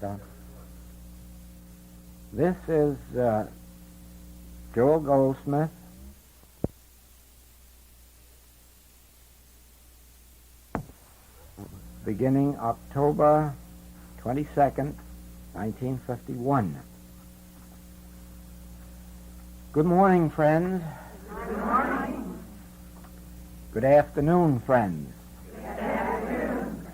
it on. This is Joel Goldsmith. Beginning October 22nd, 1951. Good morning, friends. Good morning. Good afternoon, friends. Good afternoon.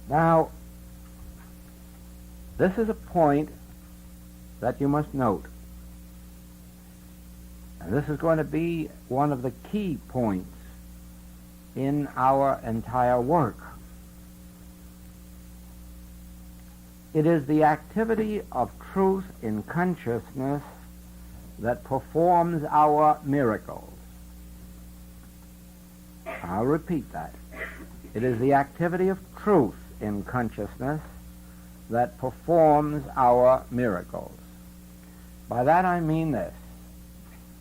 Now, this is a point that you must note. And this is going to be one of the key points in our entire work. It is the activity of truth in consciousness that performs our miracles. I'll repeat that. It is the activity of truth in consciousness that performs our miracles. By that I mean this,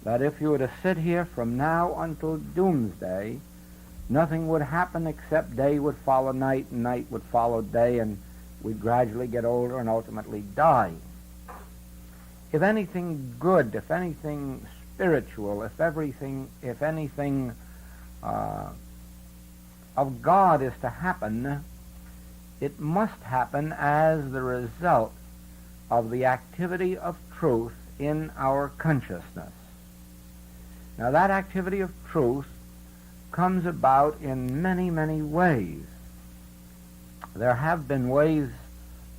that if you were to sit here from now until doomsday, nothing would happen except day would follow night and night would follow day, and we'd gradually get older and ultimately die. If anything good, if anything spiritual, if anything of God is to happen, it must happen as the result of the activity of truth in our consciousness. Now, that activity of truth comes about in many, many ways. There have been ways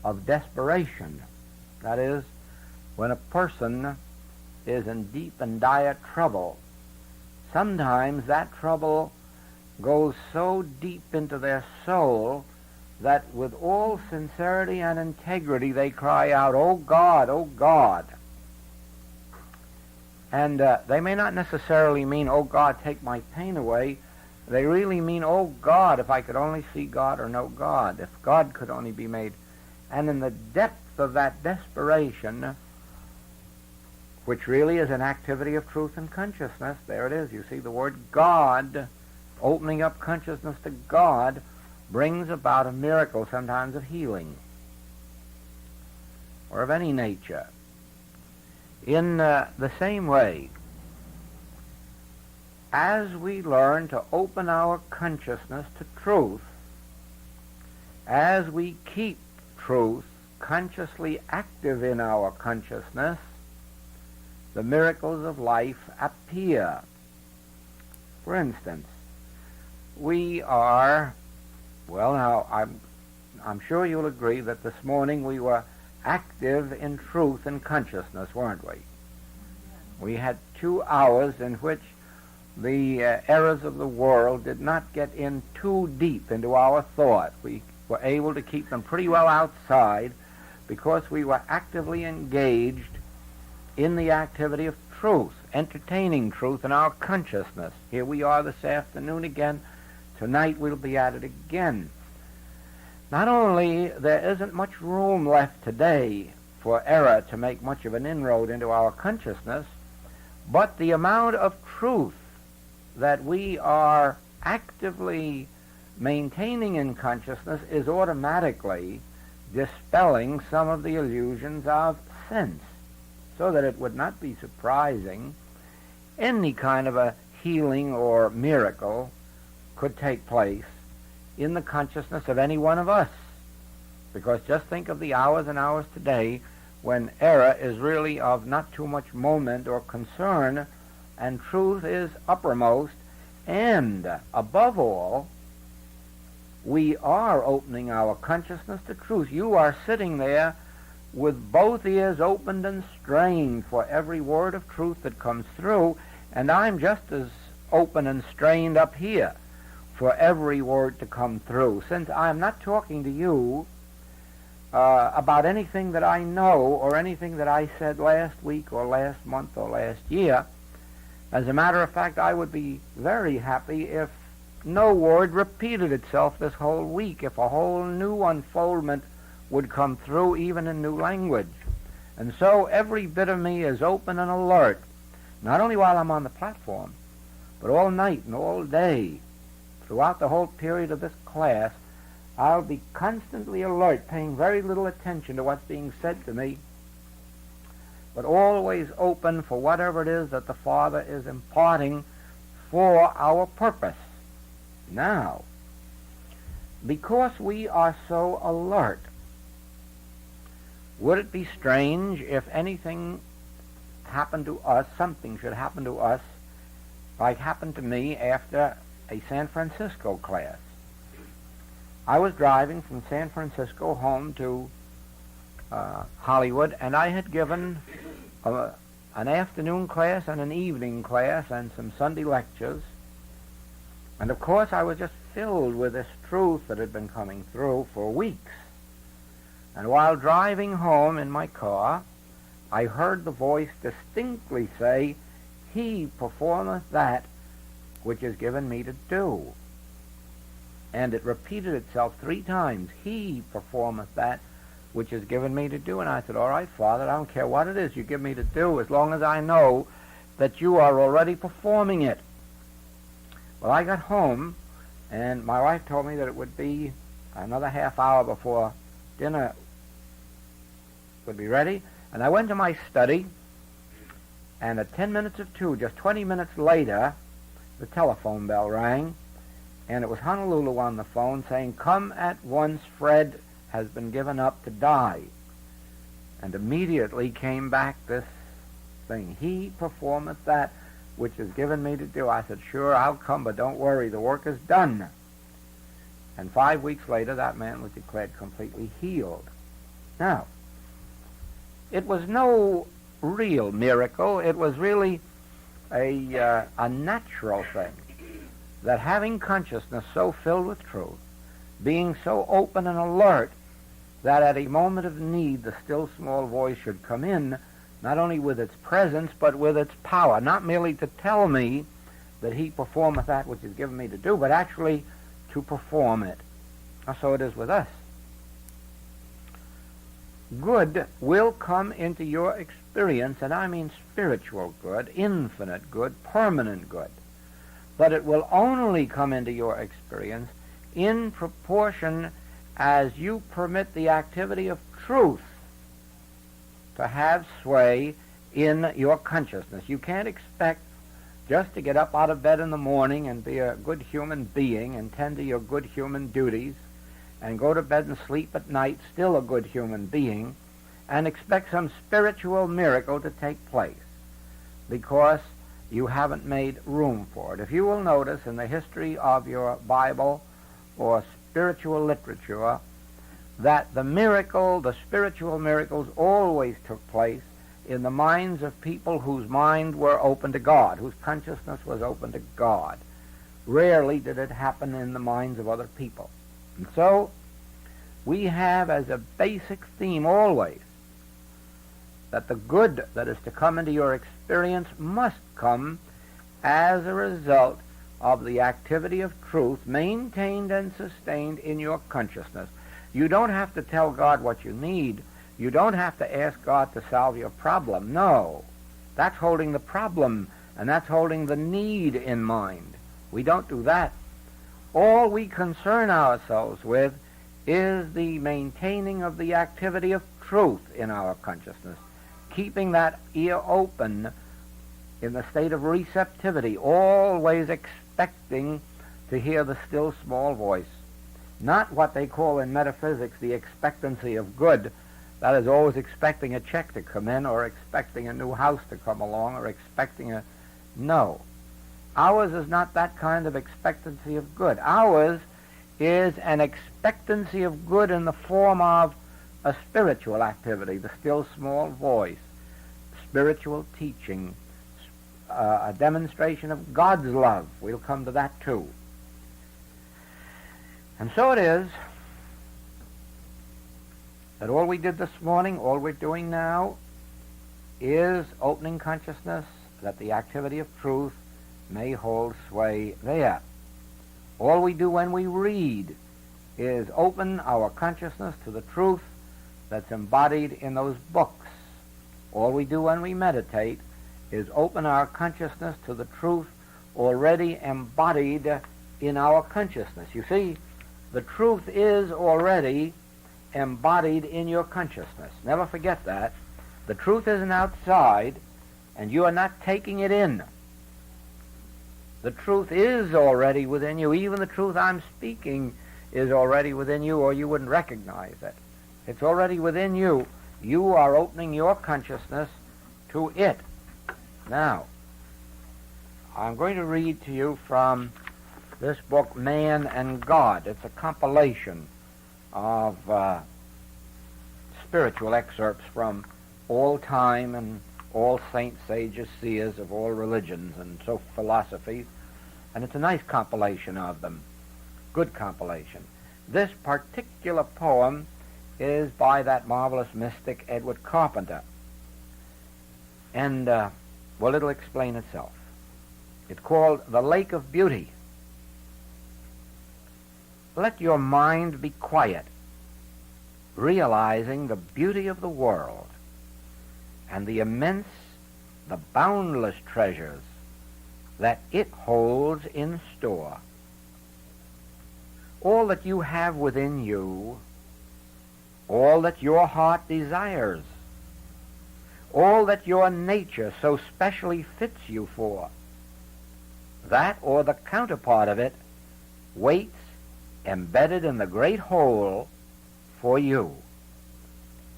of desperation. That is, when a person is in deep and dire trouble, sometimes that trouble goes so deep into their soul that with all sincerity and integrity they cry out, "Oh God, oh God." And they may not necessarily mean, "Oh God, take my pain away." They really mean, "Oh God, if I could only see God or know God, if God could only be made." And in the depth of that desperation, which really is an activity of truth and consciousness, there it is. You see, the word God, opening up consciousness to God, brings about a miracle, sometimes of healing or of any nature. In the same way, as we learn to open our consciousness to truth, as we keep truth consciously active in our consciousness, the miracles of life appear. For instance, we are, well, now, I'm sure you'll agree that this morning we were active in truth and consciousness, weren't we? We had 2 hours in which the errors of the world did not get in too deep into our thought. We were able to keep them pretty well outside because we were actively engaged in the activity of truth, entertaining truth in our consciousness. Here we are this afternoon again. Tonight we'll be at it again. Not only there isn't much room left today for error to make much of an inroad into our consciousness, but the amount of truth that we are actively maintaining in consciousness is automatically dispelling some of the illusions of sense, so that it would not be surprising any kind of a healing or miracle could take place in the consciousness of any one of us. Because just think of the hours and hours today when error is really of not too much moment or concern, and truth is uppermost, and above all, we are opening our consciousness to truth. You are sitting there with both ears opened and strained for every word of truth that comes through, and I'm just as open and strained up here for every word to come through, since I'm not talking to you about anything that I know or anything that I said last week or last month or last year. As a matter of fact, I would be very happy if no word repeated itself this whole week, if a whole new unfoldment would come through, even in new language. And so every bit of me is open and alert, not only while I'm on the platform, but all night and all day, throughout the whole period of this class, I'll be constantly alert, paying very little attention to what's being said to me, but always open for whatever it is that the Father is imparting for our purpose. Now, because we are so alert, would it be strange if anything happened to us, something should happen to us, like happened to me after a San Francisco class? I was driving from San Francisco home to Hollywood, and I had given an afternoon class and an evening class and some Sunday lectures. And of course I was just filled with this truth that had been coming through for weeks. And while driving home in my car, I heard the voice distinctly say, "He performeth that which is given me to do." And it repeated itself 3 times. "He performeth that which is given me to do." And I said, "All right, Father, I don't care what it is you give me to do, as long as I know that you are already performing it." Well, I got home, and my wife told me that it would be another half hour before dinner would be ready. And I went to my study, and at 10 minutes of 2, just 20 minutes later, the telephone bell rang, and it was Honolulu on the phone saying, "Come at once, Fred has been given up to die." And immediately came back this thing, "He performeth that which is given me to do." I said, "Sure, I'll come, but don't worry, the work is done." And 5 weeks later, that man was declared completely healed. Now, it was no real miracle. It was really a natural thing, that having consciousness so filled with truth, being so open and alert, that at a moment of need the still small voice should come in, not only with its presence, but with its power, not merely to tell me that he performeth that which is given me to do, but actually to perform it. And so it is with us. Good will come into your experience, and I mean spiritual good, infinite good, permanent good. But it will only come into your experience in proportion as you permit the activity of truth to have sway in your consciousness. You can't expect just to get up out of bed in the morning and be a good human being and tend to your good human duties and go to bed and sleep at night still a good human being and expect some spiritual miracle to take place, because you haven't made room for it. If you will notice in the history of your Bible or spiritual literature, that the miracle, the spiritual miracles, always took place in the minds of people whose mind were open to God, whose consciousness was open to God. Rarely did it happen in the minds of other people. And so we have as a basic theme always that the good that is to come into your experience must come as a result of the activity of truth maintained and sustained in your consciousness. You don't have to tell God what you need. You don't have to ask God to solve your problem. No. That's holding the problem, and that's holding the need in mind. We don't do that. All we concern ourselves with is the maintaining of the activity of truth in our consciousness, keeping that ear open in the state of receptivity, always expecting to hear the still small voice. Not what they call in metaphysics the expectancy of good, that is always expecting a check to come in or expecting a new house to come along or expecting a... No. Ours is not that kind of expectancy of good. Ours is an expectancy of good in the form of a spiritual activity, the still small voice, spiritual teaching, a demonstration of God's love. We'll come to that too. And so it is that all we did this morning, all we're doing now, is opening consciousness that the activity of truth may hold sway there. All we do when we read is open our consciousness to the truth that's embodied in those books. All we do when we meditate is open our consciousness to the truth already embodied in our consciousness. You see, The truth is already embodied in your consciousness. Never forget that. The truth isn't outside, and you are not taking it in. The truth is already within you. Even the truth I'm speaking is already within you, or you wouldn't recognize it. It's already within you. You are opening your consciousness to it. Now, I'm going to read to you from this book, Man and God. It's a compilation of spiritual excerpts from all time and all saints, sages, seers of all religions and so philosophies, and it's a nice compilation of them, good compilation. This particular poem is by that marvelous mystic Edward Carpenter, and well, it'll explain itself. It's called The Lake of Beauty. Let your mind be quiet, realizing the beauty of the world and the immense, the boundless treasures that it holds in store. All that you have within you, all that your heart desires, all that your nature so specially fits you for, that or the counterpart of it waits embedded in the great whole for you.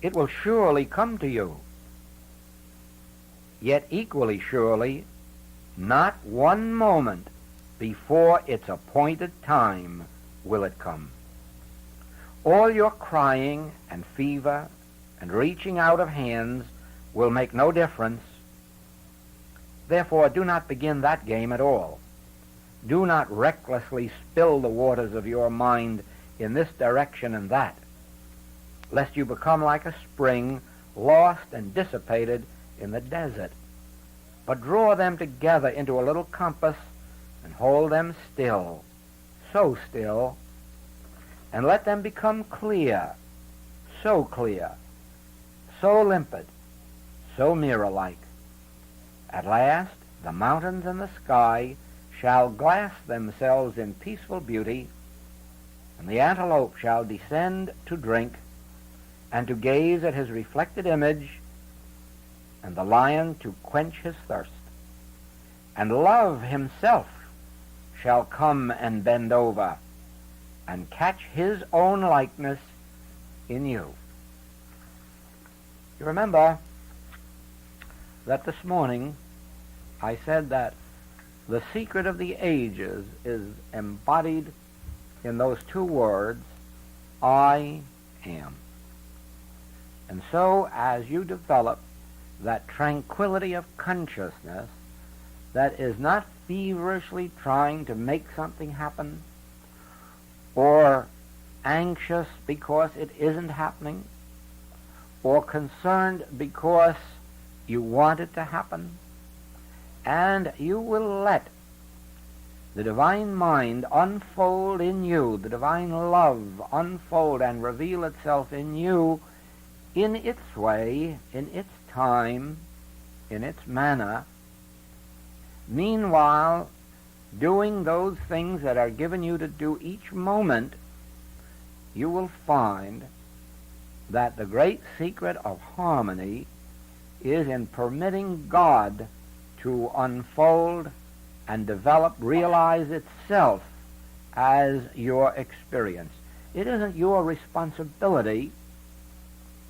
It will surely come to you. Yet equally surely, not one moment before its appointed time will it come. All your crying and fever and reaching out of hands will make no difference. Therefore, do not begin that game at all. Do not recklessly spill the waters of your mind in this direction and that, lest you become like a spring lost and dissipated in the desert. But draw them together into a little compass and hold them still, so still, and let them become clear, so limpid, so mirror-like. At last, the mountains and the sky shall glass themselves in peaceful beauty, and the antelope shall descend to drink and to gaze at his reflected image, and the lion to quench his thirst. And love himself shall come and bend over and catch his own likeness in you. You remember that this morning I said that the secret of the ages is embodied in those two words, I am. And so as you develop that tranquility of consciousness that is not feverishly trying to make something happen or anxious because it isn't happening or concerned because you want it to happen, and you will let the divine mind unfold in you, the divine love unfold and reveal itself in you in its way, in its time, in its manner, meanwhile doing those things that are given you to do each moment, you will find that the great secret of harmony is in permitting God to unfold and develop, realize itself as your experience. It isn't your responsibility.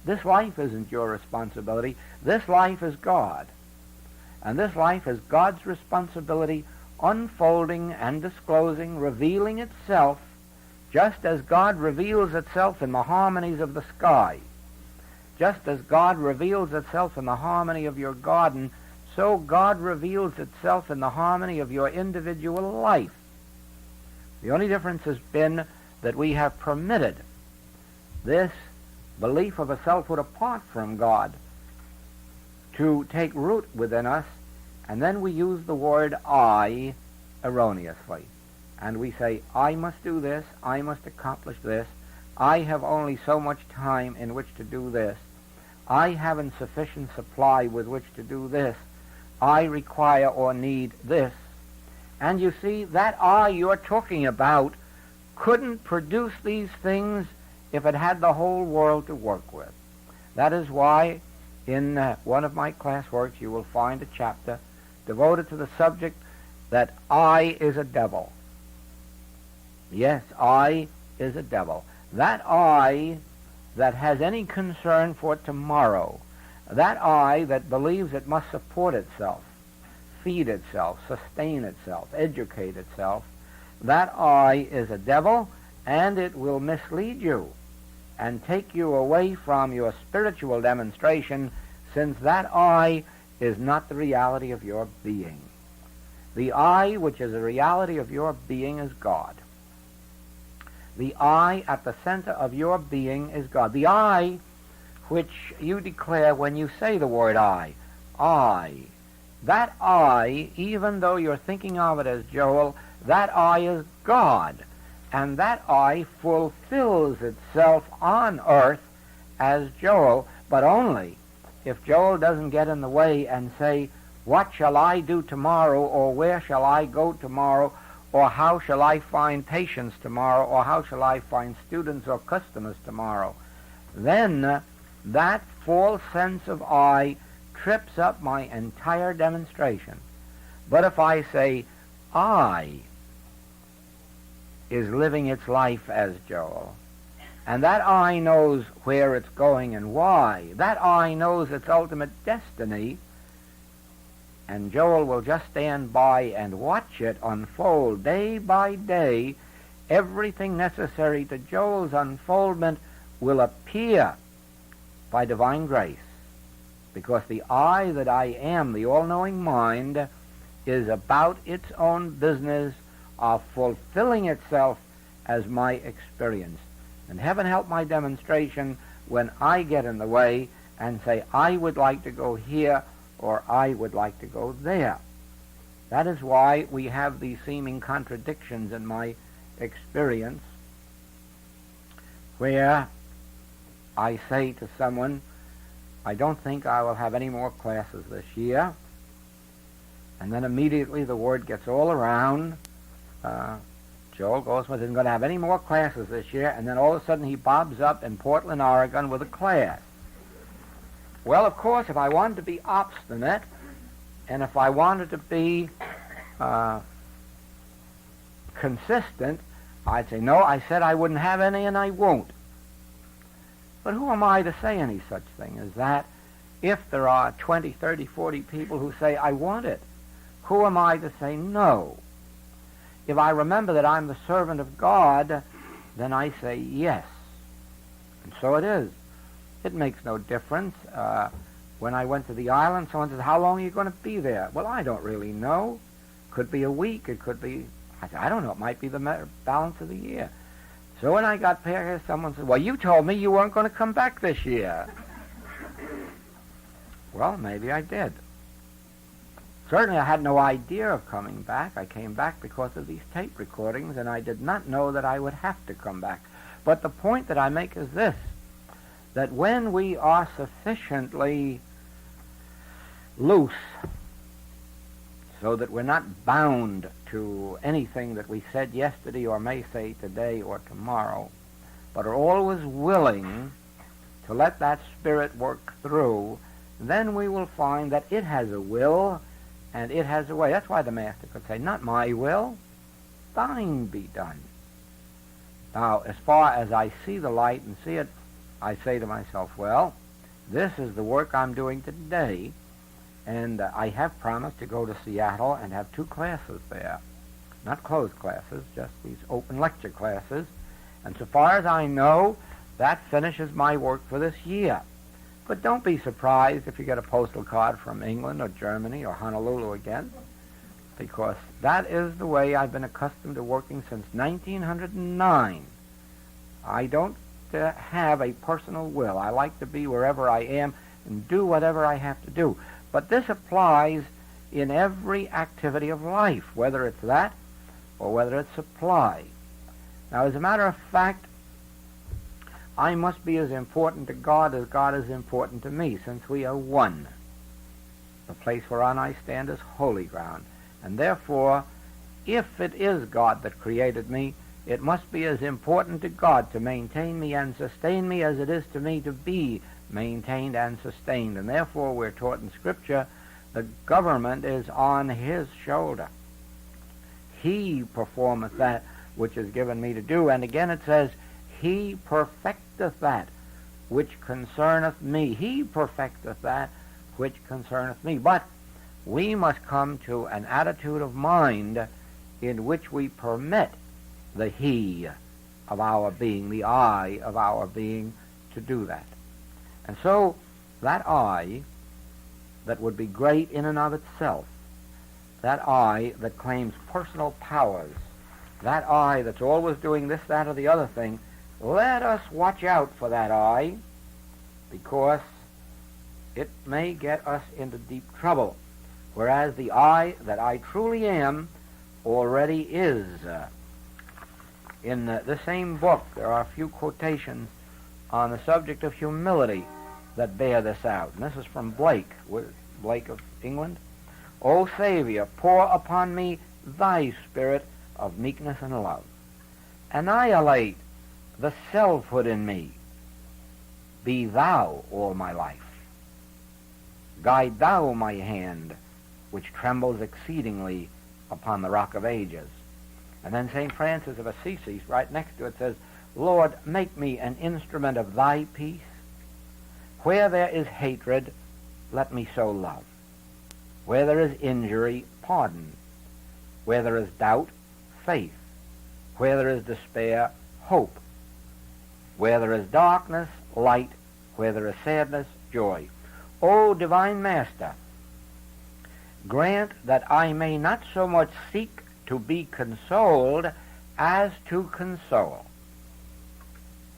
This life isn't your responsibility. This life is God. And this life is God's responsibility, unfolding and disclosing, revealing itself, just as God reveals itself in the harmonies of the sky. Just as God reveals itself in the harmony of your garden, so God reveals itself in the harmony of your individual life. The only difference has been that we have permitted this belief of a selfhood apart from God to take root within us, and then we use the word I erroneously. And we say, I must do this, I must accomplish this, I have only so much time in which to do this, I haven't sufficient supply with which to do this, I require or need this. And you see, that I you're talking about couldn't produce these things if it had the whole world to work with. That is why in one of my classworks you will find a chapter devoted to the subject that I is a devil. Yes, I is a devil. That I that has any concern for tomorrow, that I that believes it must support itself, feed itself, sustain itself, educate itself, that I is a devil, and it will mislead you and take you away from your spiritual demonstration, since that I is not the reality of your being. The I, which is the reality of your being, is God. The I at the center of your being is God. The I which you declare when you say the word I. That I, even though you're thinking of it as Joel, that I is God. And that I fulfills itself on earth as Joel, but only if Joel doesn't get in the way and say, what shall I do tomorrow, or where shall I go tomorrow, or how shall I find patients tomorrow, or how shall I find students or customers tomorrow. Then that false sense of I trips up my entire demonstration. But if I say, I is living its life as Joel, and that I knows where it's going and why, that I knows its ultimate destiny, and Joel will just stand by and watch it unfold day by day. Everything necessary to Joel's unfoldment will appear by divine grace, because the I that I am, the all-knowing mind, is about its own business of fulfilling itself as my experience. And heaven help my demonstration when I get in the way and say, I would like to go here, or I would like to go there. That is why we have these seeming contradictions in my experience, where I say to someone, I don't think I will have any more classes this year. And then immediately the word gets all around, Joel Goldsmith isn't going to have any more classes this year, and then all of a sudden he bobs up in Portland, Oregon with a class. Well, of course, if I wanted to be obstinate, and if I wanted to be consistent, I'd say, no, I said I wouldn't have any, and I won't. But who am I to say any such thing as that if there are 20, 30, 40 people who say, I want it? Who am I to say no? If I remember that I'm the servant of God, then I say yes. And so it is. It makes no difference. When I went to the island, someone says, how long are you going to be there? Well, I don't really know. Could be a week. It could be, I don't know. It might be the balance of the year. So when I got here, someone said, well, you told me you weren't going to come back this year. Well, maybe I did. Certainly I had no idea of coming back. I came back because of these tape recordings, and I did not know that I would have to come back. But the point that I make is this, that when we are sufficiently loose so that we're not bound to anything that we said yesterday or may say today or tomorrow, but are always willing to let that spirit work through, then we will find that it has a will and it has a way. That's why the Master could say, not my will, thine be done. Now, as far as I see the light and see it, I say to myself, well, this is the work I'm doing today, and I have promised to go to Seattle and have 2 classes there. Not closed classes, just these open lecture classes. And so far as I know, that finishes my work for this year. But don't be surprised if you get a postal card from England or Germany or Honolulu again, because that is the way I've been accustomed to working since 1909. I don't have a personal will. I like to be wherever I am and do whatever I have to do. But this applies in every activity of life, whether it's that or whether it's supply. Now, as a matter of fact, I must be as important to God as God is important to me, since we are one. The place whereon I stand is holy ground. And therefore, if it is God that created me, It must be as important to God to maintain me and sustain me as it is to me to be maintained and sustained. And therefore we're taught in Scripture the government is on his shoulder. He performeth that which is given me to do. And again it says, he perfecteth that which concerneth me. He perfecteth that which concerneth me. But we must come to an attitude of mind in which we permit the he of our being, the I of our being, to do that. And so that I that would be great in and of itself, that I that claims personal powers, that I that's always doing this, that, or the other thing, let us watch out for that I, because it may get us into deep trouble. Whereas the I that I truly am already is. In the same book, there are a few quotations on the subject of humility that bear this out. And this is from Blake of England. O Savior, pour upon me thy spirit of meekness and love. Annihilate the selfhood in me. Be thou all my life. Guide thou my hand, which trembles exceedingly upon the rock of ages. And then St. Francis of Assisi, right next to it, says, Lord, make me an instrument of thy peace. Where there is hatred, let me sow love. Where there is injury, pardon. Where there is doubt, faith. Where there is despair, hope. Where there is darkness, light. Where there is sadness, joy. O divine Master, grant that I may not so much seek to be consoled as to console.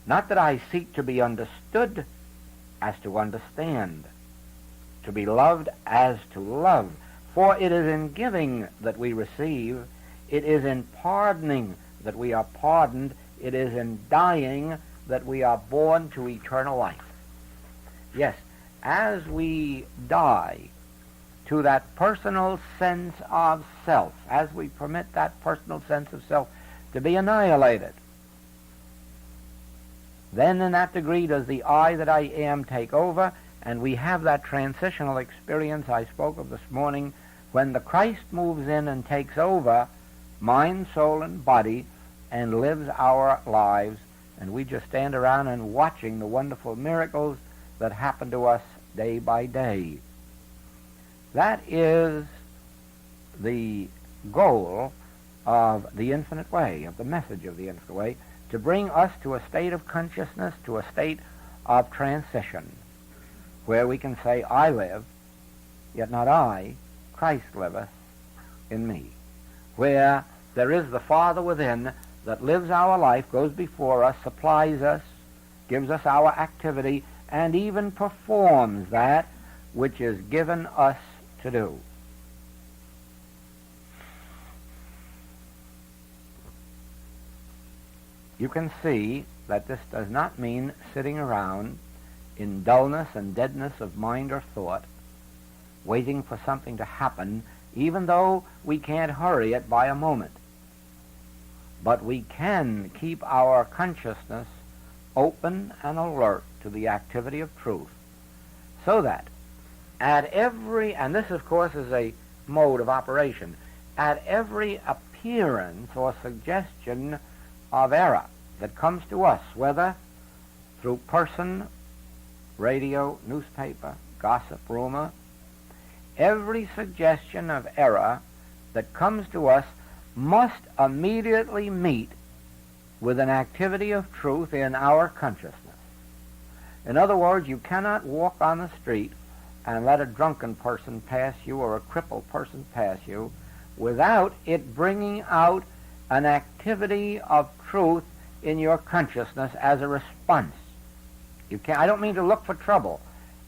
Not that I seek to be understood as to understand, to be loved as to love. For it is in giving that we receive, it is in pardoning that we are pardoned, it is in dying that we are born to eternal life. Yes, as we die to that personal sense of self, as we permit that personal sense of self to be annihilated, then in that degree does the I that I am take over, and we have that transitional experience I spoke of this morning, when the Christ moves in and takes over mind, soul, and body, and lives our lives, and we just stand around and watching the wonderful miracles that happen to us day by day. That is the goal of the infinite way, of the message of the infinite way, to bring us to a state of consciousness, to a state of transition, where we can say, I live, yet not I, Christ liveth in me. Where there is the Father within that lives our life, goes before us, supplies us, gives us our activity, and even performs that which is given us to do. You can see that this does not mean sitting around in dullness and deadness of mind or thought, waiting for something to happen, even though we can't hurry it by a moment. But we can keep our consciousness open and alert to the activity of truth, so that at every, and this of course is a mode of operation, at every appearance or suggestion of error that comes to us, whether through person, radio, newspaper, gossip, rumor, every suggestion of error that comes to us must immediately meet with an activity of truth in our consciousness. In other words, you cannot walk on the street and let a drunken person pass you or a crippled person pass you without it bringing out an activity of truth in your consciousness as a response. You can't, I don't mean to look for trouble.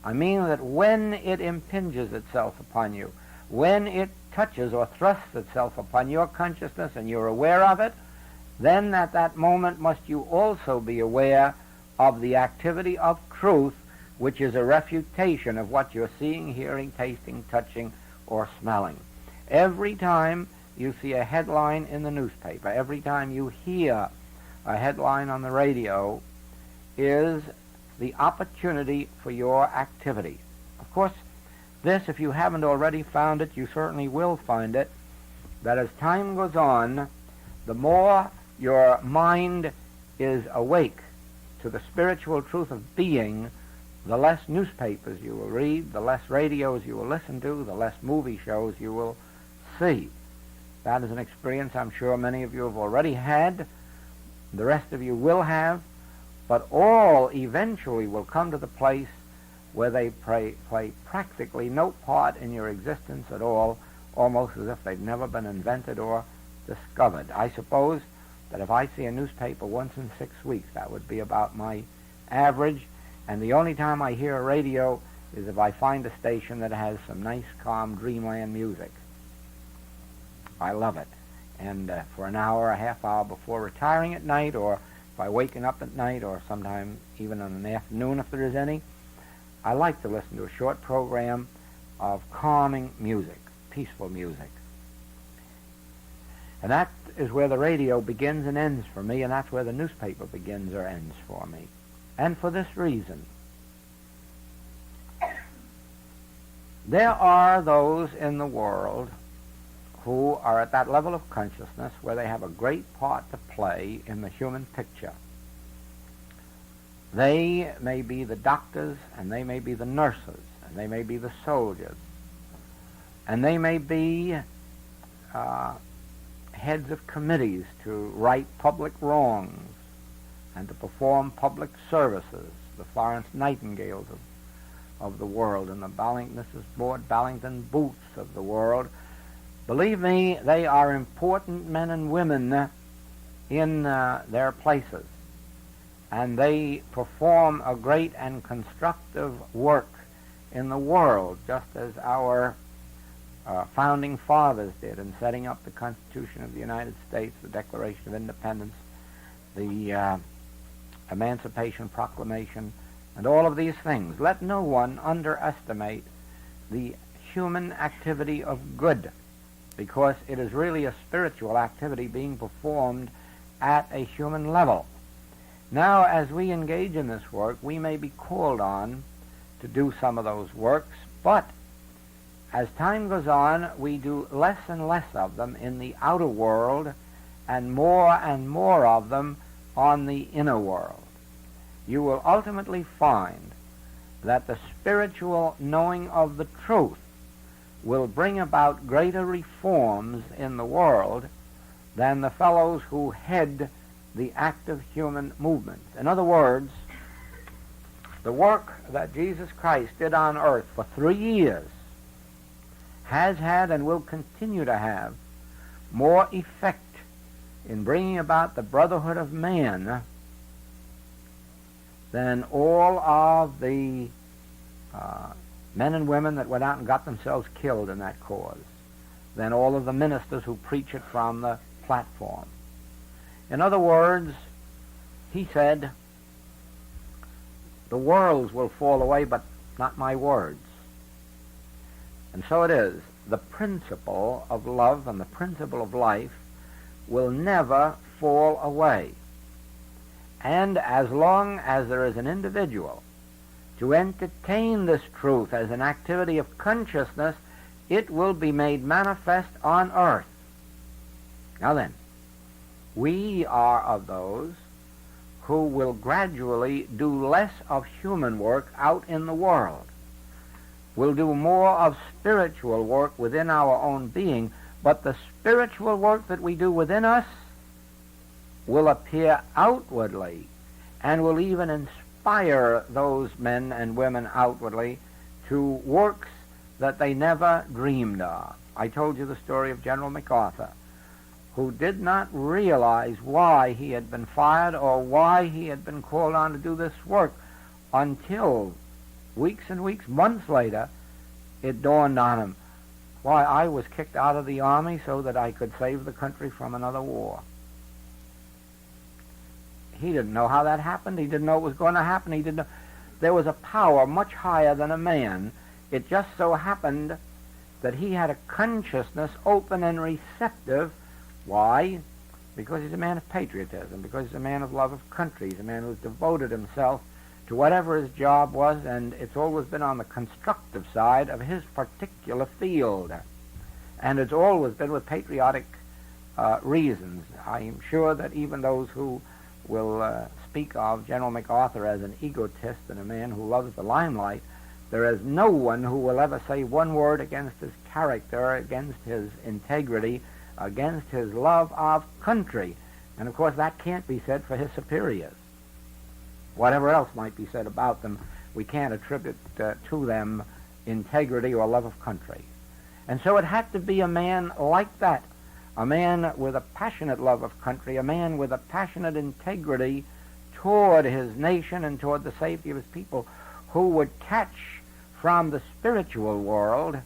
I mean that when it impinges itself upon you, when it touches or thrusts itself upon your consciousness and you're aware of it, then at that moment must you also be aware of the activity of truth, which is a refutation of what you're seeing, hearing, tasting, touching, or smelling. Every time you see a headline in the newspaper, every time you hear a headline on the radio, is the opportunity for your activity. Of course, this, if you haven't already found it, you certainly will find it, that as time goes on, the more your mind is awake to the spiritual truth of being, the less newspapers you will read, the less radios you will listen to, the less movie shows you will see. That is an experience I'm sure many of you have already had, the rest of you will have, but all eventually will come to the place where they play practically no part in your existence at all, almost as if they've never been invented or discovered. I suppose that if I see a newspaper once in 6 weeks, that would be about my average, and the only time I hear a radio is if I find a station that has some nice, calm, dreamland music. I love it. And for an hour, a half hour before retiring at night, or by waking up at night, or sometime even in the afternoon if there is any, I like to listen to a short program of calming music, peaceful music. And that is where the radio begins and ends for me, and that's where the newspaper begins or ends for me. And for this reason, there are those in the world who are at that level of consciousness where they have a great part to play in the human picture. They may be the doctors, and they may be the nurses, and they may be the soldiers, and they may be heads of committees to right public wrongs and to perform public services, the Florence Nightingales of the world, and the Mrs. Maud Ballington Booths of the world. Believe me, they are important men and women in their places, and they perform a great and constructive work in the world, just as our founding fathers did in setting up the Constitution of the United States, the Declaration of Independence, the Emancipation Proclamation, and all of these things. Let no one underestimate the human activity of good, because it is really a spiritual activity being performed at a human level. Now, as we engage in this work, we may be called on to do some of those works, but as time goes on, we do less and less of them in the outer world and more of them on the inner world. You will ultimately find that the spiritual knowing of the truth will bring about greater reforms in the world than the fellows who head the active human movements. In other words, the work that Jesus Christ did on earth for 3 years has had and will continue to have more effect in bringing about the brotherhood of man than all of the men and women that went out and got themselves killed in that cause, than all of the ministers who preach it from the platform. In other words, he said, the worlds will fall away, but not my words. And so it is. The principle of love and the principle of life will never fall away. And as long as there is an individual to entertain this truth as an activity of consciousness, it will be made manifest on earth. Now then, we are of those who will gradually do less of human work out in the world. We'll do more of spiritual work within our own being, but the spiritual work that we do within us will appear outwardly and will even inspire those men and women outwardly to works that they never dreamed of. I told you the story of General MacArthur, who did not realize why he had been fired or why he had been called on to do this work until weeks and weeks, months later, it dawned on him, why, I was kicked out of the army so that I could save the country from another war. He didn't know how that happened. He didn't know it was going to happen. He didn't know. There was a power much higher than a man. It just so happened that he had a consciousness open and receptive. Why? Because he's a man of patriotism, because he's a man of love of country, he's a man who's devoted himself to whatever his job was, and it's always been on the constructive side of his particular field. And it's always been with patriotic reasons. I am sure that even those who will speak of General MacArthur as an egotist and a man who loves the limelight, there is no one who will ever say one word against his character, against his integrity, against his love of country. And of course that can't be said for his superiors. Whatever else might be said about them, we can't attribute to them integrity or love of country. And so it had to be a man like that, a man with a passionate love of country, a man with a passionate integrity toward his nation and toward the safety of his people, who would catch from the spiritual world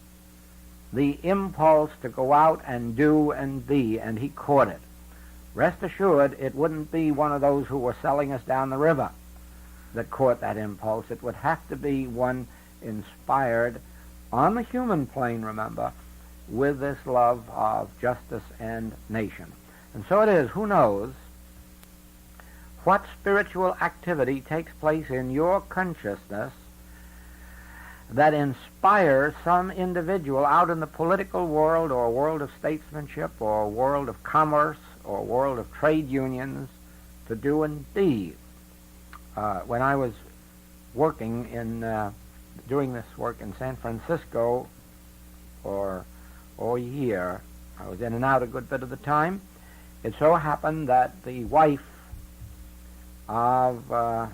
the impulse to go out and do and be, and he caught it. Rest assured, it wouldn't be one of those who were selling us down the river that caught that impulse. It would have to be one inspired on the human plane, remember, with this love of justice and nation. And so it is, who knows what spiritual activity takes place in your consciousness that inspires some individual out in the political world or world of statesmanship or world of commerce or world of trade unions to do and be. When I was working doing this work in San Francisco for a year, I was in and out a good bit of the time. It so happened that the wife of a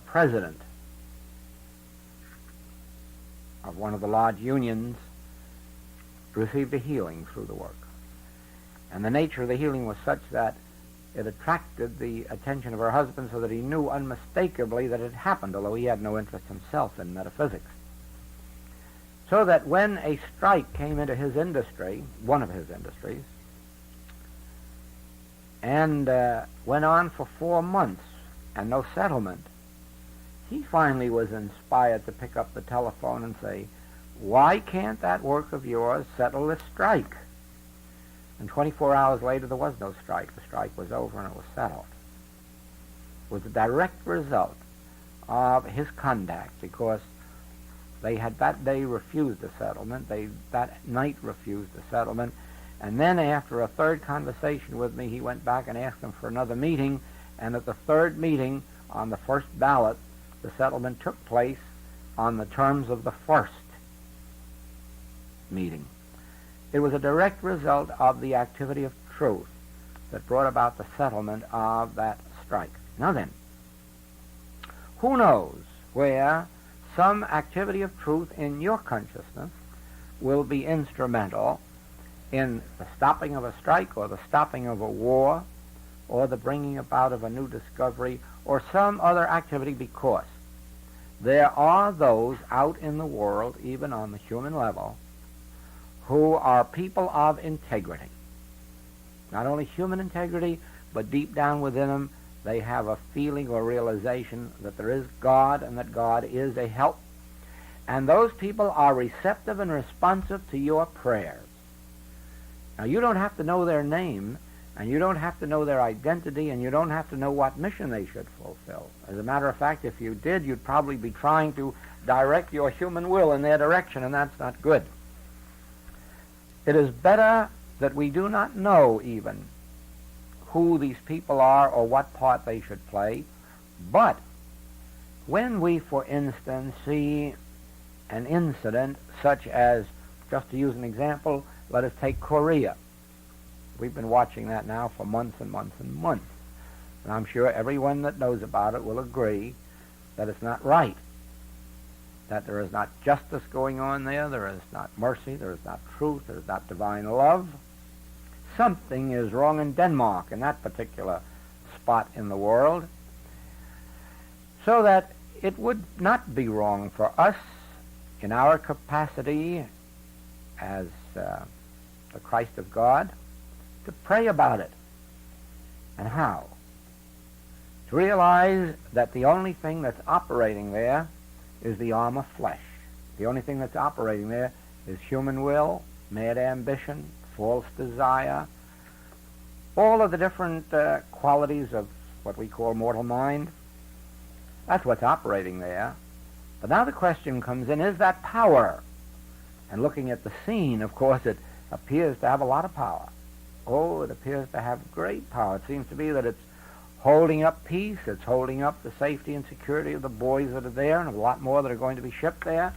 president of one of the large unions received a healing through the work. And the nature of the healing was such that it attracted the attention of her husband so that he knew unmistakably that it happened, although he had no interest himself in metaphysics. So that when a strike came into his industry, one of his industries, and went on for 4 months and no settlement, he finally was inspired to pick up the telephone and say, "Why can't that work of yours settle this strike?" And 24 hours later, there was no strike. The strike was over and it was settled. It was a direct result of his conduct, because they had that day refused a settlement. They that night refused a settlement. And then after a third conversation with me, he went back and asked them for another meeting. And at the third meeting, on the first ballot, the settlement took place on the terms of the first meeting. It was a direct result of the activity of truth that brought about the settlement of that strike. Now then, who knows where some activity of truth in your consciousness will be instrumental in the stopping of a strike or the stopping of a war or the bringing about of a new discovery or some other activity, because there are those out in the world, even on the human level, who are people of integrity. Not only human integrity, but deep down within them, they have a feeling or realization that there is God and that God is a help. And those people are receptive and responsive to your prayers. Now, you don't have to know their name, and you don't have to know their identity, and you don't have to know what mission they should fulfill. As a matter of fact, if you did, you'd probably be trying to direct your human will in their direction, and that's not good. It is better that we do not know even who these people are or what part they should play, but when we, for instance, see an incident such as, just to use an example, let us take Korea. We've been watching that now for months and months and months. And I'm sure everyone that knows about it will agree that it's not right, that there is not justice going on there is not mercy, there is not truth, there is not divine love. Something is wrong in Denmark, in that particular spot in the world, so that it would not be wrong for us, in our capacity as the Christ of God, to pray about it. And how? To realize that the only thing that's operating there is the arm of flesh. The only thing that's operating there is human will, mad ambition, false desire, all of the different qualities of what we call mortal mind. That's what's operating there. But now the question comes in, is that power? And looking at the scene, of course, it appears to have a lot of power. Oh, it appears to have great power. It seems to be that it's holding up peace, it's holding up the safety and security of the boys that are there, and a lot more that are going to be shipped there.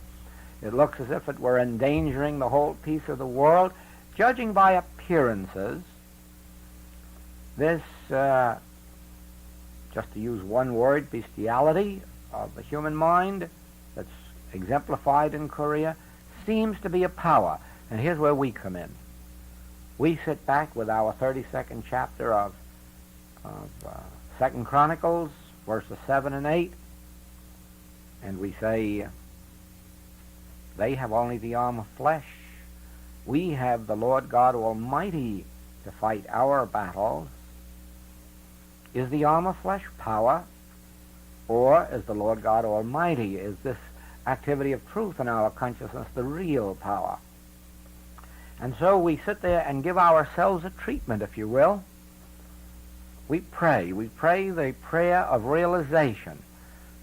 It looks as if it were endangering the whole peace of the world. Judging by appearances, this, just to use one word, bestiality of the human mind that's exemplified in Korea, seems to be a power. And here's where we come in. We sit back with our 32nd chapter of 2 Chronicles, verses 7 and 8, and we say, they have only the arm of flesh. We have the Lord God Almighty to fight our battles. Is the arm of flesh power, or is the Lord God Almighty, is this activity of truth in our consciousness the real power? And so we sit there and give ourselves a treatment, if you will. We pray the prayer of realization,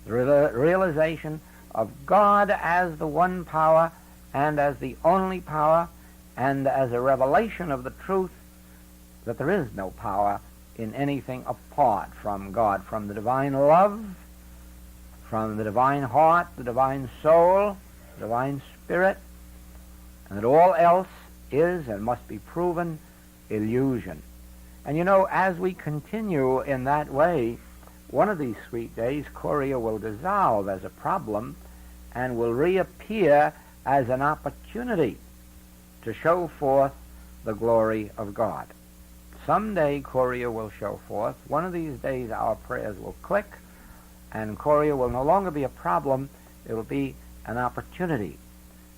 the realization of God as the one power and as the only power, and as a revelation of the truth that there is no power in anything apart from God, from the divine love, from the divine heart, the divine soul, the divine spirit, and that all else is and must be proven illusion. And you know, as we continue in that way, one of these sweet days, Korea will dissolve as a problem and will reappear as an opportunity to show forth the glory of God. Someday Korea will show forth. One of these days our prayers will click, and Korea will no longer be a problem. It will be an opportunity.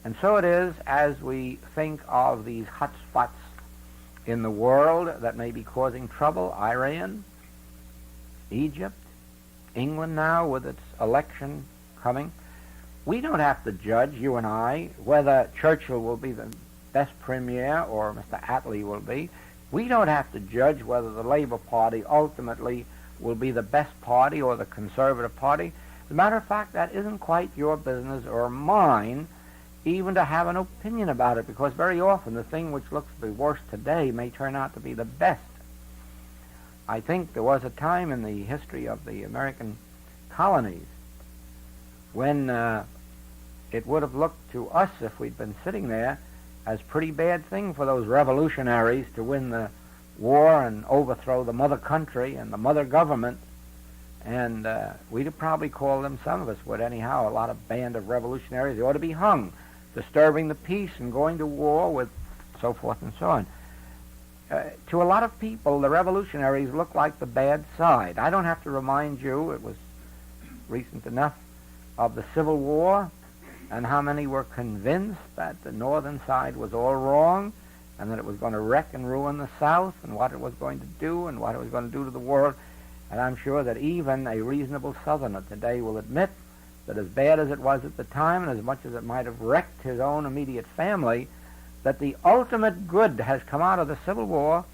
And so it is as we think of these hot spots in the world that may be causing trouble: Iran, Egypt, England now with its election coming. We don't have to judge, you and I, whether Churchill will be the best premier or Mr. Attlee will be. We don't have to judge whether the Labour Party ultimately will be the best party or the Conservative Party. As a matter of fact, that isn't quite your business or mine even to have an opinion about it, because very often the thing which looks the worst today may turn out to be the best. I think there was a time in the history of the American colonies when it would have looked to us, if we'd been sitting there, as a pretty bad thing for those revolutionaries to win the war and overthrow the mother country and the mother government. And we'd have probably called them, some of us would anyhow, a lot of band of revolutionaries. They ought to be hung, disturbing the peace and going to war with so forth and so on. To a lot of people, the revolutionaries look like the bad side. I don't have to remind you, it was recent enough, of the Civil War, and how many were convinced that the northern side was all wrong, and that it was going to wreck and ruin the South, and what it was going to do, and what it was going to do to the world. And I'm sure that even a reasonable Southerner today will admit that as bad as it was at the time, and as much as it might have wrecked his own immediate family, that the ultimate good has come out of the Civil War,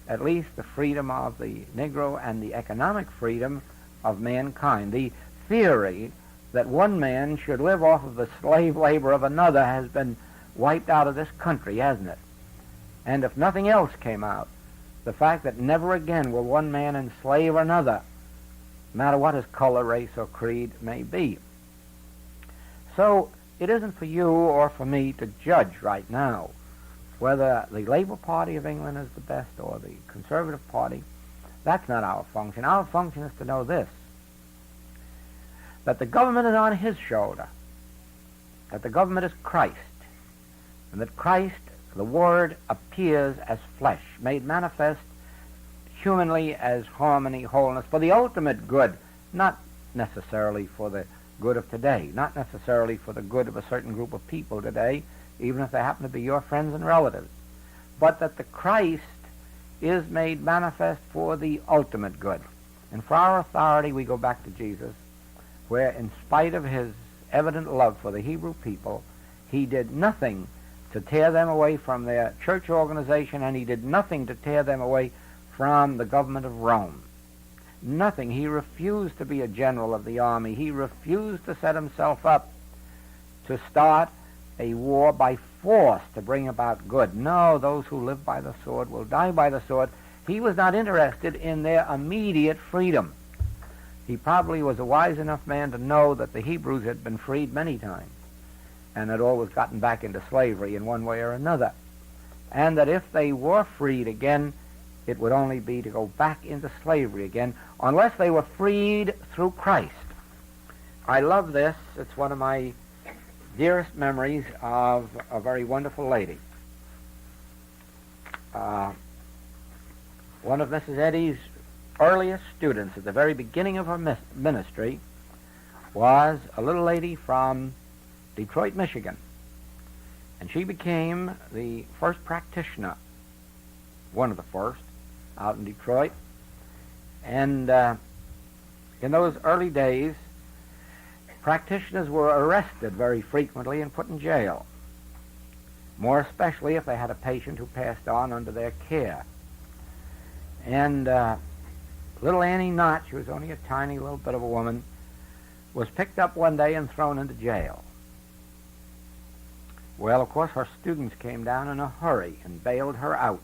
at least the freedom of the Negro and the economic freedom of mankind. The theory that one man should live off of the slave labor of another has been wiped out of this country, hasn't it? And if nothing else came out, the fact that never again will one man enslave another, no matter what his color, race, or creed may be. So it isn't for you or for me to judge right now whether the Labour Party of England is the best or the Conservative Party. That's not our function. Our function is to know this, that the government is on his shoulder, that the government is Christ, and that Christ, the Word, appears as flesh, made manifest humanly as harmony, wholeness, for the ultimate good, not necessarily for the good of today, not necessarily for the good of a certain group of people today, even if they happen to be your friends and relatives, but that the Christ is made manifest for the ultimate good. And for our authority, we go back to Jesus, where in spite of his evident love for the Hebrew people, He did nothing to tear them away from their church organization, and he did nothing to tear them away from the government of Rome. Nothing. He refused to be a general of the army. He refused to set himself up to start a war by force to bring about good. No, those who live by the sword will die by the sword. He was not interested in their immediate freedom. He probably was a wise enough man to know that the Hebrews had been freed many times and had always gotten back into slavery in one way or another, and that if they were freed again, it would only be to go back into slavery again, unless they were freed through Christ. I love this. It's one of my dearest memories of a very wonderful lady. One of Mrs. Eddy's earliest students at the very beginning of her ministry was a little lady from Detroit, Michigan. And she became the first practitioner, one of the first, out in Detroit. And in those early days, practitioners were arrested very frequently and put in jail, more especially if they had a patient who passed on under their care. And little Annie Knott, she was only a tiny little bit of a woman, was picked up one day and thrown into jail. Well, of course, her students came down in a hurry and bailed her out.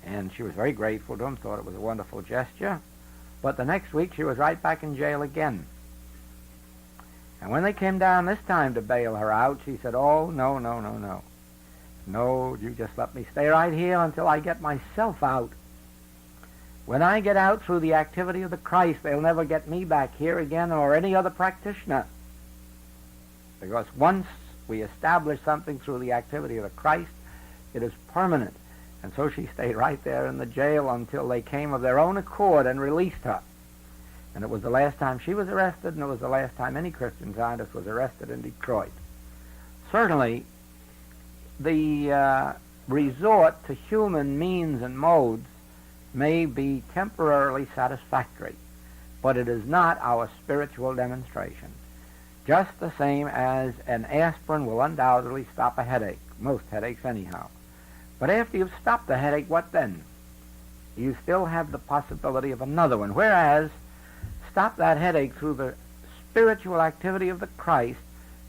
And she was very grateful to them, thought it was a wonderful gesture. But the next week, she was right back in jail again. And when they came down this time to bail her out, she said, "Oh, no, no, no, no. No, you just let me stay right here until I get myself out. When I get out through the activity of the Christ, they'll never get me back here again or any other practitioner. Because once we establish something through the activity of the Christ, it is permanent." And so she stayed right there in the jail until they came of their own accord and released her. And it was the last time she was arrested, and it was the last time any Christian Zionist was arrested in Detroit. Certainly, the resort to human means and modes may be temporarily satisfactory, but it is not our spiritual demonstration. Just the same as an aspirin will undoubtedly stop a headache, most headaches anyhow. But after you've stopped the headache, what then? You still have the possibility of another one, whereas stop that headache through the spiritual activity of the Christ,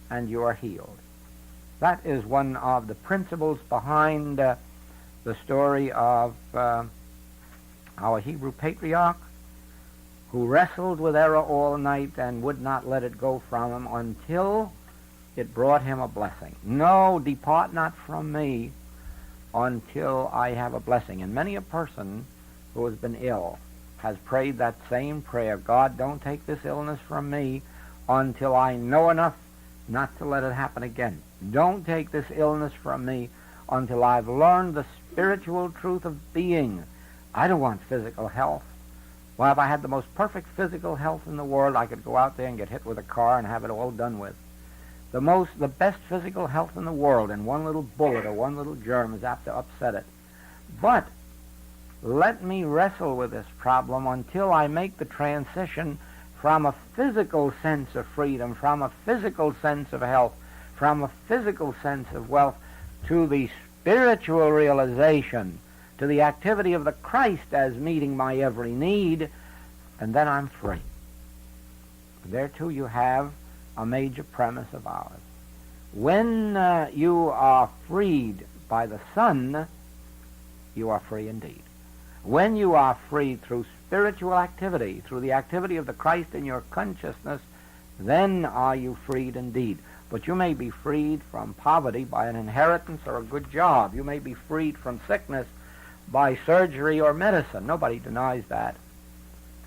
and you are healed. That is one of the principles behind the story of our Hebrew patriarch, who wrestled with error all night and would not let it go from him until it brought him a blessing. No, depart not from me until I have a blessing. And many a person who has been ill has prayed that same prayer. God, don't take this illness from me until I know enough not to let it happen again. Don't take this illness from me until I've learned the spiritual truth of being. I don't want physical health. Well, if I had the most perfect physical health in the world, I could go out there and get hit with a car and have it all done with. The best physical health in the world, and one little bullet or one little germ is apt to upset it. But let me wrestle with this problem until I make the transition from a physical sense of freedom, from a physical sense of health, from a physical sense of wealth, to the spiritual realization, to the activity of the Christ as meeting my every need, and then I'm free. There, too, you have a major premise of ours. When you are freed by the Son, you are free indeed. When you are freed through spiritual activity, through the activity of the Christ in your consciousness, then are you freed indeed. But you may be freed from poverty by an inheritance or a good job. You may be freed from sickness by surgery or medicine. Nobody denies that.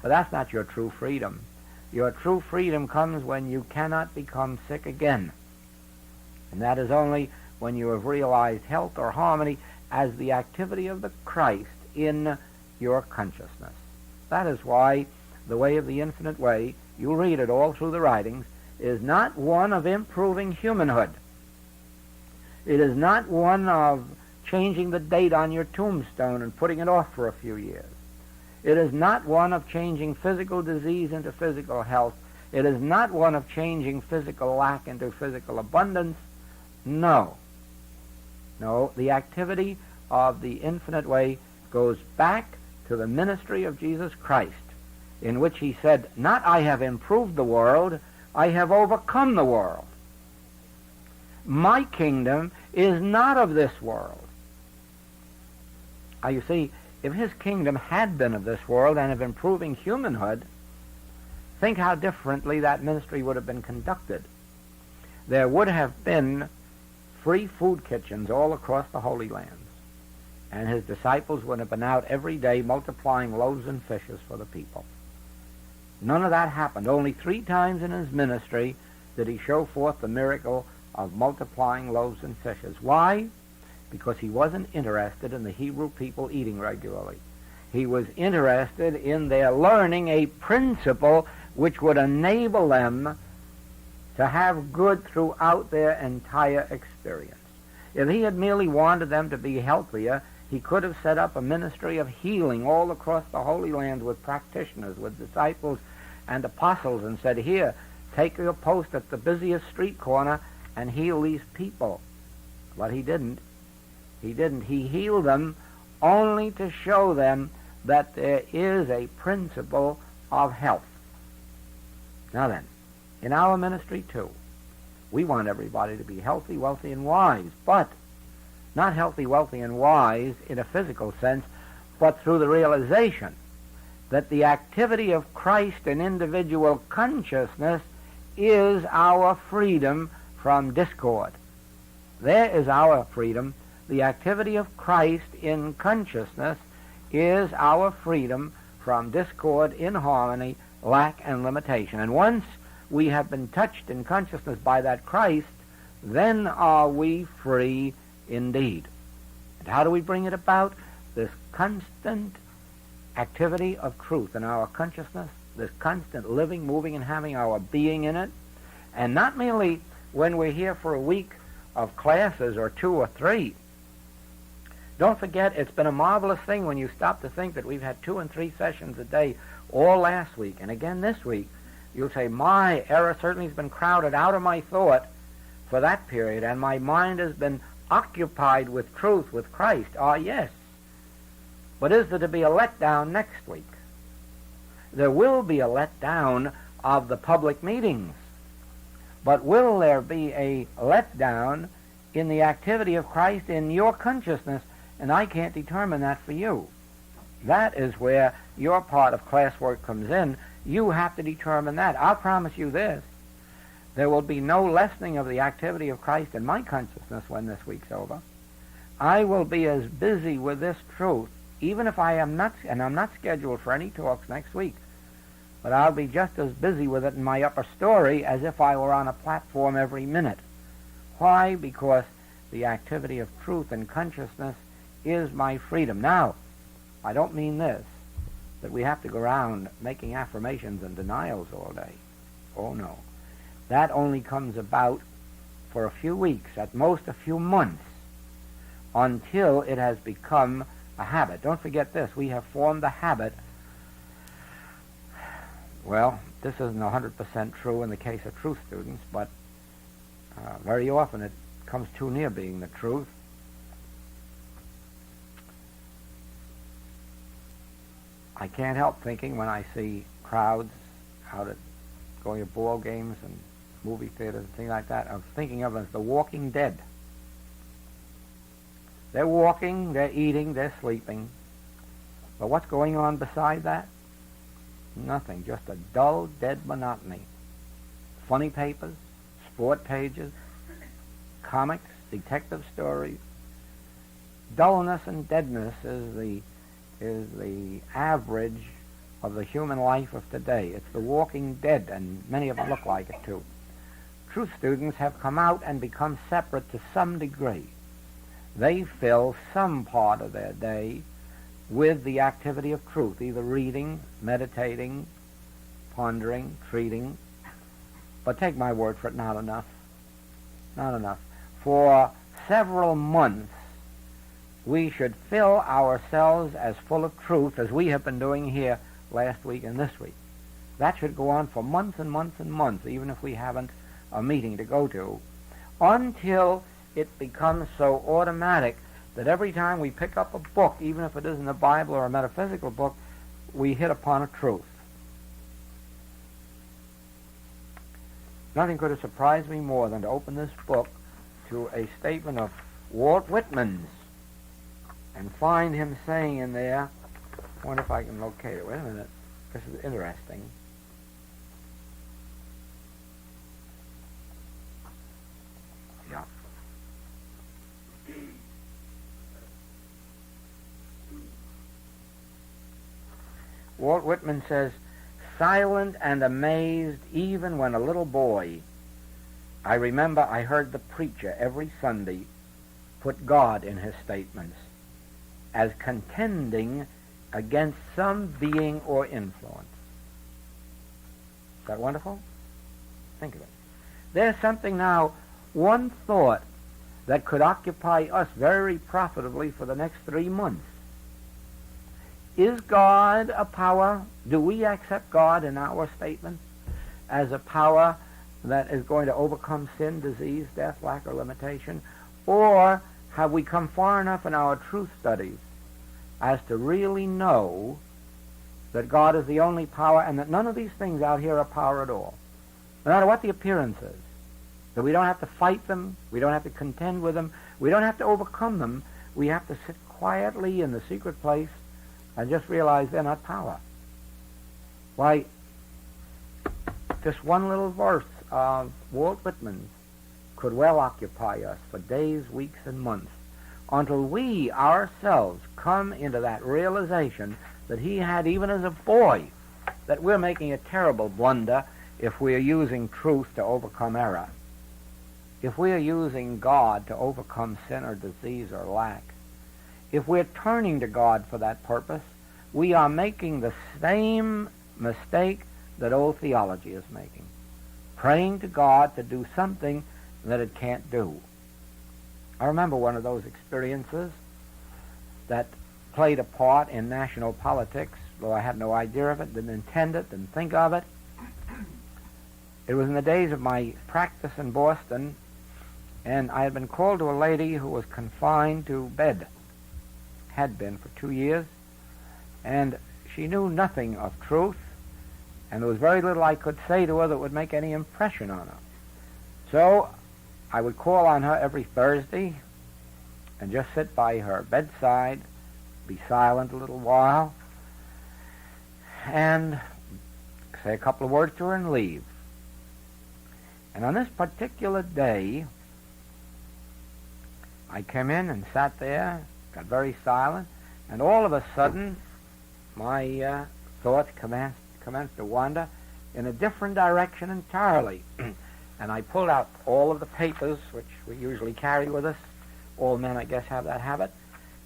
But that's not your true freedom. Your true freedom comes when you cannot become sick again. And that is only when you have realized health or harmony as the activity of the Christ in your consciousness. That is why the way of the infinite way, you'll read it all through the writings, is not one of improving humanhood. It is not one of changing the date on your tombstone and putting it off for a few years. It is not one of changing physical disease into physical health. It is not one of changing physical lack into physical abundance. No. No, the activity of the infinite way goes back to the ministry of Jesus Christ, in which he said, not I have improved the world, I have overcome the world. My kingdom is not of this world. You see, if his kingdom had been of this world and of improving humanhood, think how differently that ministry would have been conducted. There would have been free food kitchens all across the Holy Lands, and his disciples would have been out every day multiplying loaves and fishes for the people. None of that happened. Only 3 times in his ministry did he show forth the miracle of multiplying loaves and fishes. Why? Because he wasn't interested in the Hebrew people eating regularly. He was interested in their learning a principle which would enable them to have good throughout their entire experience. If he had merely wanted them to be healthier, he could have set up a ministry of healing all across the Holy Land with practitioners, with disciples and apostles, and said, here, take your post at the busiest street corner and heal these people. But he didn't. He didn't. He healed them only to show them that there is a principle of health. Now then, in our ministry too, we want everybody to be healthy, wealthy, and wise, but not healthy, wealthy, and wise in a physical sense, but through the realization that the activity of Christ in individual consciousness is our freedom from discord. There is our freedom. The activity of Christ in consciousness is our freedom from discord, inharmony, lack, and limitation. And once we have been touched in consciousness by that Christ, then are we free indeed. And how do we bring it about? This constant activity of truth in our consciousness, this constant living, moving, and having our being in it, and not merely when we're here for a week of classes or 2 or 3. Don't forget, it's been a marvelous thing when you stop to think that we've had 2 and 3 sessions a day all last week and again this week. You'll say, my error certainly has been crowded out of my thought for that period, and my mind has been occupied with truth, with Christ. Ah, yes. But is there to be a letdown next week? There will be a letdown of the public meetings. But will there be a letdown in the activity of Christ in your consciousness? And I can't determine that for you. That is where your part of classwork comes in. You have to determine that. I'll promise you this. There will be no lessening of the activity of Christ in my consciousness when this week's over. I will be as busy with this truth, even if I am not, and I'm not scheduled for any talks next week, but I'll be just as busy with it in my upper story as if I were on a platform every minute. Why? Because the activity of truth and consciousness is my freedom. Now, I don't mean this, that we have to go around making affirmations and denials all day. Oh, no. That only comes about for a few weeks, at most a few months, until it has become a habit. Don't forget this. We have formed the habit. Well, this isn't 100% true in the case of truth students, but very often it comes too near being the truth. I can't help thinking when I see crowds out at going to ball games and movie theaters and things like that, of thinking of them as the walking dead. They're walking, they're eating, they're sleeping. But what's going on beside that? Nothing, just a dull, dead monotony. Funny papers, sport pages, comics, detective stories. Dullness and deadness is the average of the human life of today. It's the walking dead, and many of them look like it too. Truth students have come out and become separate to some degree. They fill some part of their day with the activity of truth, either reading, meditating, pondering, treating. But take my word for it, not enough. Not enough. For several months, we should fill ourselves as full of truth as we have been doing here last week and this week. That should go on for months and months and months, even if we haven't a meeting to go to, until it becomes so automatic that every time we pick up a book, even if it isn't a Bible or a metaphysical book, we hit upon a truth. Nothing could have surprised me more than to open this book to a statement of Walt Whitman's and find him saying in there, I wonder if I can locate it. Wait a minute. This is interesting. Yeah. Walt Whitman says, silent and amazed even when a little boy, I remember I heard the preacher every Sunday put God in his statements as contending against some being or influence. Is that wonderful? Think of it. There's something now, one thought that could occupy us very profitably for the next 3 months. Is God a power? Do we accept God in our statement as a power that is going to overcome sin, disease, death, lack, or limitation? Or have we come far enough in our truth studies as to really know that God is the only power and that none of these things out here are power at all? No matter what the appearance is. That we don't have to fight them, we don't have to contend with them, we don't have to overcome them. We have to sit quietly in the secret place and just realize they're not power. Why, just one little verse of Walt Whitman's could well occupy us for days, weeks, and months until we ourselves come into that realization that he had even as a boy, that we're making a terrible blunder if we are using truth to overcome error. If we are using God to overcome sin or disease or lack, if we're turning to God for that purpose, we are making the same mistake that old theology is making. Praying to God to do something that it can't do. I remember one of those experiences that played a part in national politics, though I had no idea of it, didn't intend it, didn't think of it. It was in the days of my practice in Boston, and I had been called to a lady who was confined to bed. Had been for 2 years, and she knew nothing of truth, and there was very little I could say to her that would make any impression on her. So I would call on her every Thursday and just sit by her bedside, be silent a little while, and say a couple of words to her and leave. And on this particular day, I came in and sat there, got very silent, and all of a sudden, my thoughts commenced to wander in a different direction entirely. And I pulled out all of the papers, which we usually carry with us. All men, I guess, have that habit.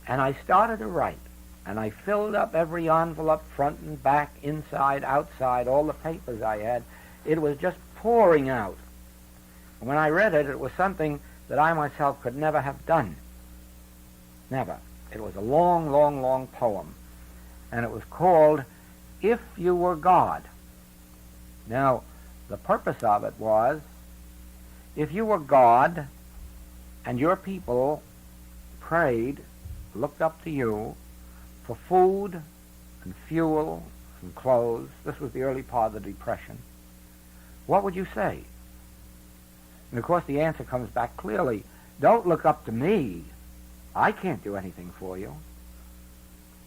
And I started to write. And I filled up every envelope, front and back, inside, outside, all the papers I had. It was just pouring out. And when I read it, it was something that I myself could never have done. Never. It was a long, long, long poem. And it was called, If You Were God. Now, the purpose of it was, if you were God and your people prayed, looked up to you for food and fuel and clothes, this was the early part of the Depression, what would you say? And of course the answer comes back clearly. Don't look up to me. I can't do anything for you.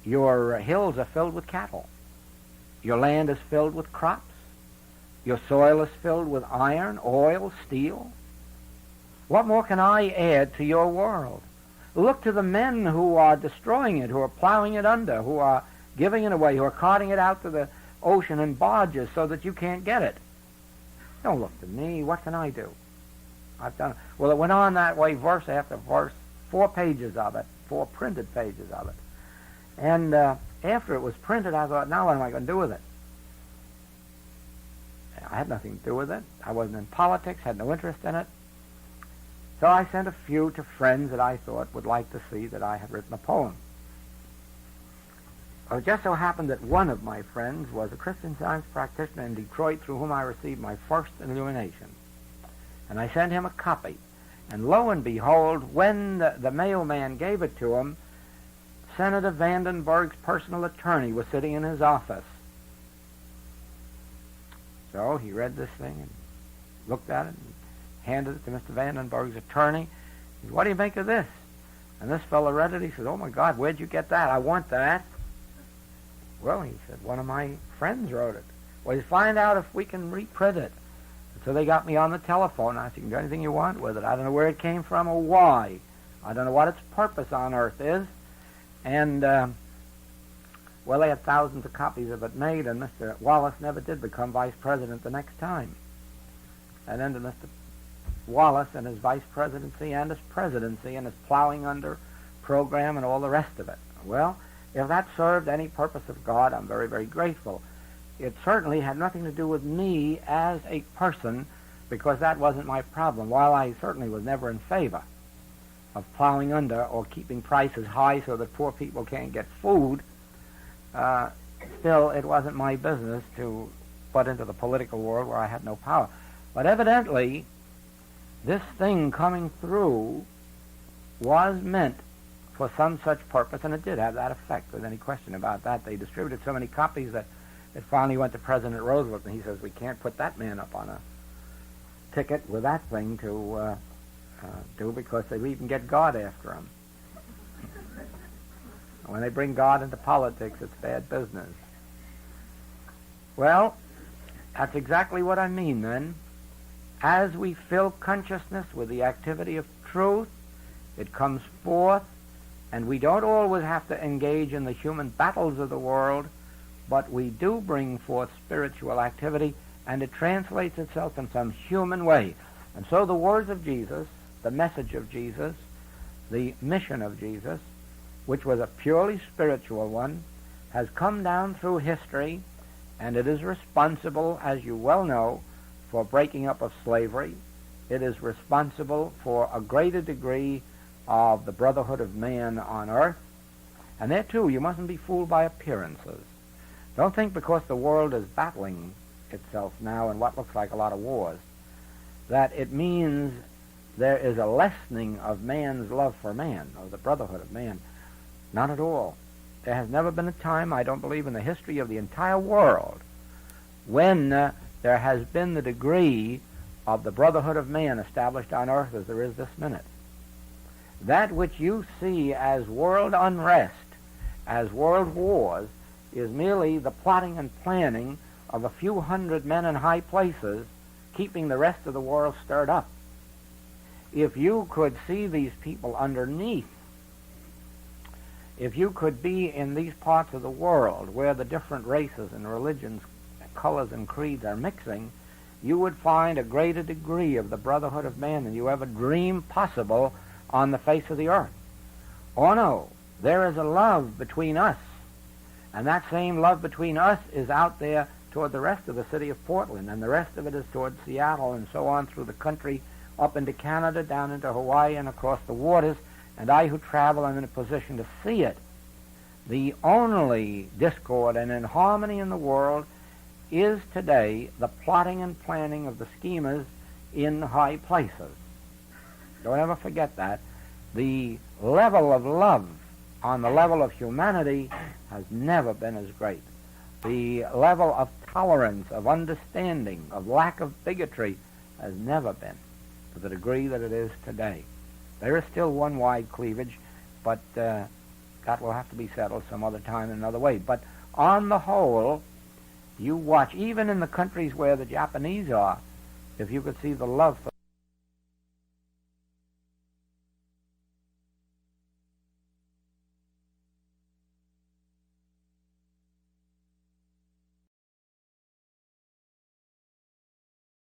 Your hills are filled with cattle. Your land is filled with crops. Your soil is filled with iron, oil, steel. What more can I add to your world? Look to the men who are destroying it, who are plowing it under, who are giving it away, who are carting it out to the ocean in barges so that you can't get it. Don't look to me. What can I do? I've done it. Well, it went on that way, verse after verse, 4 pages of it, 4 printed pages of it. And after it was printed, I thought, now what am I going to do with it? I had nothing to do with it. I wasn't in politics, had no interest in it. So I sent a few to friends that I thought would like to see that I had written a poem. It just so happened that one of my friends was a Christian Science practitioner in Detroit through whom I received my first illumination. And I sent him a copy. And lo and behold, when the mailman gave it to him, Senator Vandenberg's personal attorney was sitting in his office. So he read this thing and looked at it and handed it to Mr. Vandenberg's attorney. He said, "What do you make of this?" And this fellow read it. He said, "Oh, my God, where'd you get that? I want that." Well, he said, "One of my friends wrote it." "Well, you find out if we can reprint it." So they got me on the telephone. I said, "You can do anything you want with it. I don't know where it came from or why. I don't know what its purpose on earth is." And, well, they had thousands of copies of it made, and Mr. Wallace never did become vice president the next time. And then to Mr. Wallace and his vice presidency and his presidency and his plowing under program and all the rest of it. Well, if that served any purpose of God, I'm very, very grateful. It certainly had nothing to do with me as a person, because that wasn't my problem. While I certainly was never in favor of plowing under or keeping prices high so that poor people can't get food, still it wasn't my business to butt into the political world where I had no power. But evidently, this thing coming through was meant for some such purpose, and it did have that effect. There's any question about that. They distributed so many copies that it finally went to President Roosevelt, and he says, "We can't put that man up on a ticket with that thing to do, because they even get God after him." When they bring God into politics, it's bad business. Well, that's exactly what I mean then. As we fill consciousness with the activity of truth, it comes forth, and we don't always have to engage in the human battles of the world, but we do bring forth spiritual activity, and it translates itself in some human way. And so the words of Jesus, the message of Jesus, the mission of Jesus, which was a purely spiritual one, has come down through history, and it is responsible, as you well know, for breaking up of slavery. It is responsible for a greater degree of the brotherhood of man on earth. And there, too, you mustn't be fooled by appearances. Don't think because the world is battling itself now in what looks like a lot of wars, that it means there is a lessening of man's love for man, or the brotherhood of man. Not at all. There has never been a time, I don't believe, in the history of the entire world when there has been the degree of the brotherhood of man established on earth as there is this minute. That which you see as world unrest, as world wars, is merely the plotting and planning of a few hundred men in high places keeping the rest of the world stirred up. If you could see these people underneath, if you could be in these parts of the world where the different races and religions, colors and creeds are mixing, you would find a greater degree of the brotherhood of man than you ever dreamed possible on the face of the earth. Oh no, there is a love between us, and that same love between us is out there toward the rest of the city of Portland, and the rest of it is toward Seattle and so on through the country, up into Canada, down into Hawaii, and across the waters, and I who travel am in a position to see it. The only discord and inharmony in the world is today the plotting and planning of the schemers in high places. Don't ever forget that. The level of love on the level of humanity has never been as great. The level of tolerance, of understanding, of lack of bigotry has never been to the degree that it is today. There is still one wide cleavage, but that will have to be settled some other time in another way. But on the whole, you watch, even in the countries where the Japanese are, if you could see the love for